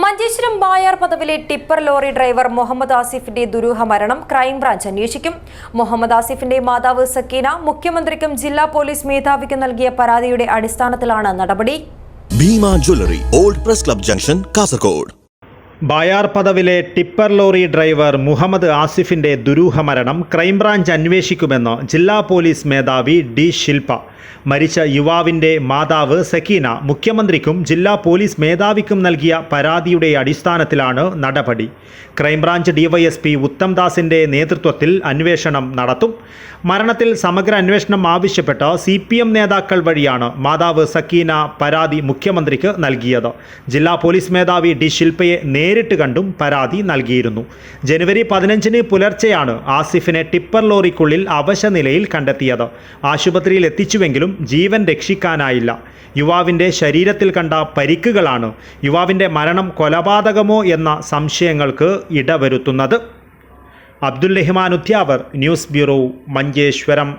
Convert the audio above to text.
മഞ്ചേശ്വരം ബായാർ പദവിലെ tipper lorry driver Muhammad ആസിഫിന്റെ ദുരൂഹ മരണം ക്രൈംബ്രാഞ്ച് അന്വേഷിക്കും. മുഹമ്മദ് ആസിഫിന്റെ മാതാവ് സക്കീന മുഖ്യമന്ത്രിക്കും ജില്ലാ പോലീസ് മേധാവിക്കും നൽകിയ പരാതിയുടെ അടിസ്ഥാനത്തിലാണ് നടപടി. Bhima jewellery, old press club junction, Kasaragod. Bayar പദവിലെ ടിപ്പർ ലോറി ഡ്രൈവർ മുഹമ്മദ് ആസിഫിന്റെ ദുരൂഹ മരണം ക്രൈംബ്രാഞ്ച് അന്വേഷിക്കുമെന്ന് ജില്ലാ പോലീസ് മേധാവി ഡി ശിൽപ. മരിച്ച യുവാവിന്റെ മാതാവ് സക്കീന മുഖ്യമന്ത്രിക്കും ജില്ലാ പോലീസ് മേധാവിക്കും നൽകിയ പരാതിയുടെ അടിസ്ഥാനത്തിലാണ് നടപടി. ക്രൈംബ്രാഞ്ച് ഡിവൈഎസ്പി ഉത്തംദാസിന്റെ നേതൃത്വത്തിൽ അന്വേഷണം നടത്തും. മരണത്തിൽ സമഗ്ര അന്വേഷണം ആവശ്യപ്പെട്ട് CPM നേതാക്കൾ വഴിയാണ് മാതാവ് സക്കീന പരാതി മുഖ്യമന്ത്രിക്ക് നൽകിയത്. ജില്ലാ പോലീസ് മേധാവി ഡി ശിൽപയെ നേരിട്ട് കണ്ടും പരാതി നൽകിയിരുന്നു. ജനുവരി 15 പുലർച്ചെയാണ് ആസിഫിനെ ടിപ്പർ ലോറിക്കുള്ളിൽ അവശനിലയിൽ കണ്ടെത്തിയത്. ആശുപത്രിയിൽ എത്തിച്ചുവെങ്കിലും ജീവൻ രക്ഷിക്കാനായില്ല. യുവാവിൻ്റെ ശരീരത്തിൽ കണ്ട പരിക്കുകളാണ് യുവാവിൻ്റെ മരണം കൊലപാതകമോ എന്ന സംശയങ്ങൾക്ക് ഇടവരുത്തുന്നത്. Abdul Rahman Udyavar, news bureau, Manjeshwaram.